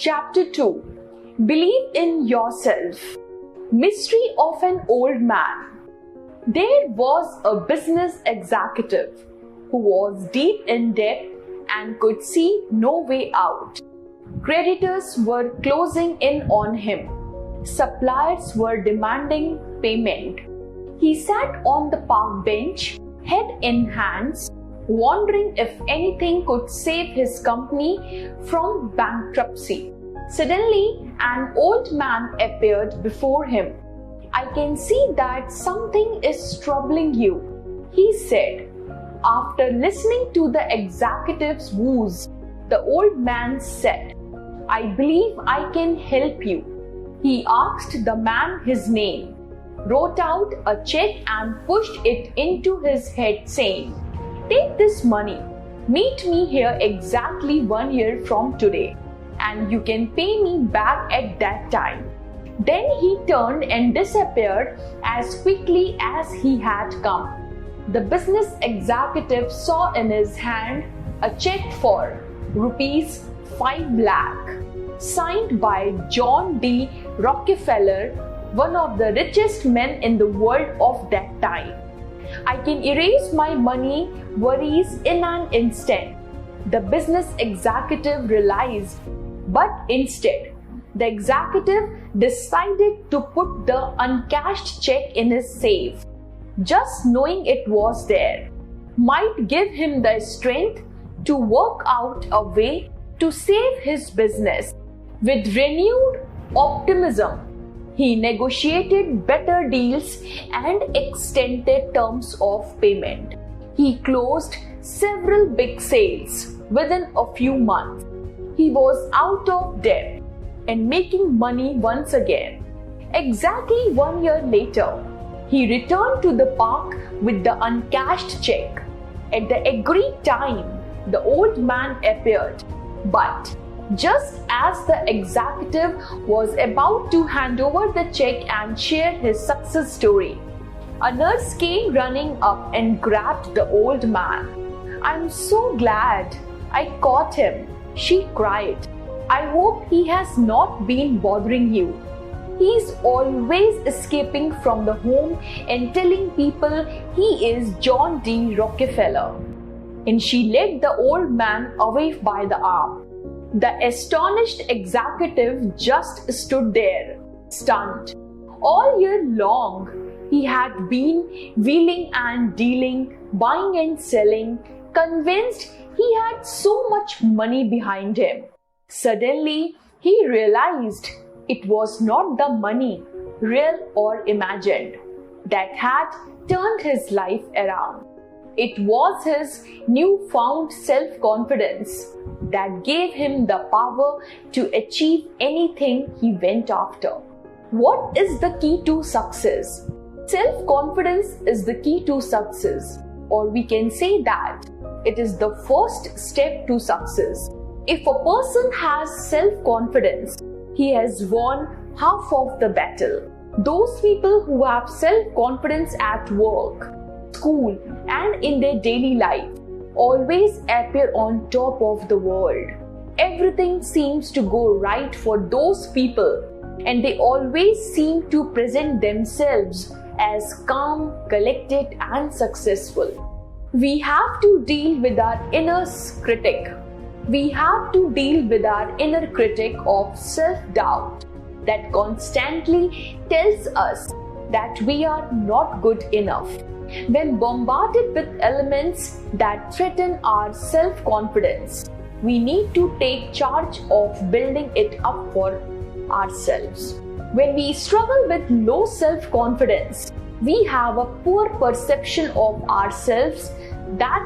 Chapter 2. Believe in yourself. Mystery of an old man. There was a business executive who was deep in debt and could see no way out. Creditors were closing in on him. Suppliers were demanding payment. He sat on the park bench, head in hands, wondering if anything could save his company from bankruptcy. Suddenly, an old man appeared before him. "I can see that something is troubling you," he said. After listening to the executive's woes, the old man said, "I believe I can help you." He asked the man his name, wrote out a check and pushed it into his head, saying, "Take this money. Meet me here exactly 1 year from today, and you can pay me back at that time." Then he turned and disappeared as quickly as he had come. The business executive saw in his hand a check for ₹5 lakh, signed by John D. Rockefeller, one of the richest men in the world of that time. "I can erase my money worries in an instant," the business executive realized. But instead, the executive decided to put the uncashed check in his safe. Just knowing it was there might give him the strength to work out a way to save his business. With renewed optimism, he negotiated better deals and extended terms of payment. He closed several big sales within a few months. He was out of debt and making money once again. Exactly 1 year later, he returned to the park with the uncashed check. At the agreed time, the old man appeared, but just as the executive was about to hand over the check and share his success story, a nurse came running up and grabbed the old man. "I'm so glad I caught him," she cried. "I hope he has not been bothering you. He's always escaping from the home and telling people he is John D. Rockefeller." And she led the old man away by the arm. The astonished executive just stood there, stunned. All year long, he had been wheeling and dealing, buying and selling, convinced he had so much money behind him. Suddenly, he realized it was not the money, real or imagined, that had turned his life around. It was his newfound self-confidence that gave him the power to achieve anything he went after. What is the key to success? Self-confidence is the key to success, or we can say that it is the first step to success. If a person has self-confidence, he has won half of the battle. Those people who have self-confidence at work, school, and in their daily life always appear on top of the world. Everything seems to go right for those people, and they always seem to present themselves as calm, collected, and successful. We have to deal with our inner critic. We have to deal with our inner critic of self-doubt that constantly tells us that we are not good enough. When bombarded with elements that threaten our self-confidence, we need to take charge of building it up for ourselves. When we struggle with low self-confidence, we have a poor perception of ourselves that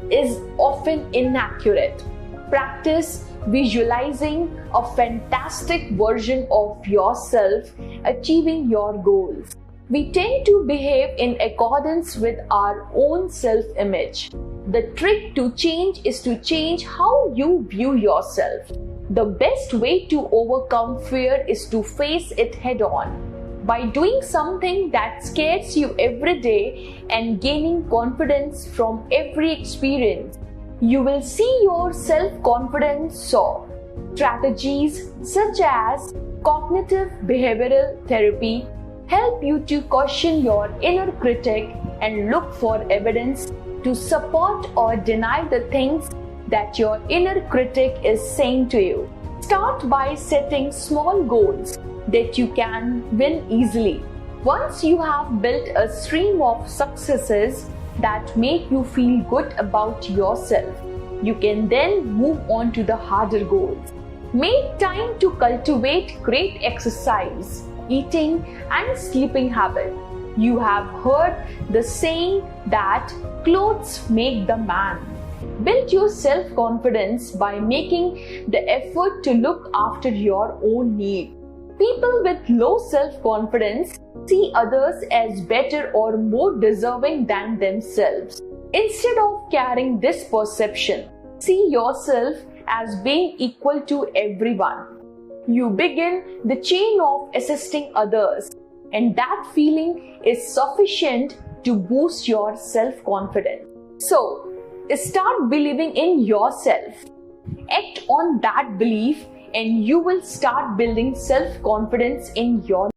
is often inaccurate. Practice visualizing a fantastic version of yourself achieving your goals. We tend to behave in accordance with our own self-image. The trick to change is to change how you view yourself. The best way to overcome fear is to face it head on. By doing something that scares you every day and gaining confidence from every experience, you will see your self-confidence soar. Strategies such as cognitive behavioral therapy help you to question your inner critic and look for evidence to support or deny the things that your inner critic is saying to you. Start by setting small goals that you can win easily. Once you have built a stream of successes that make you feel good about yourself, you can then move on to the harder goals. Make time to cultivate great exercise, eating, and sleeping habit. You have heard the saying that clothes make the man. Build your self-confidence by making the effort to look after your own needs. People with low self-confidence see others as better or more deserving than themselves. Instead of carrying this perception, see yourself as being equal to everyone. You begin the chain of assisting others, and that feeling is sufficient to boost your self-confidence. So, start believing in yourself. Act on that belief, and you will start building self-confidence in your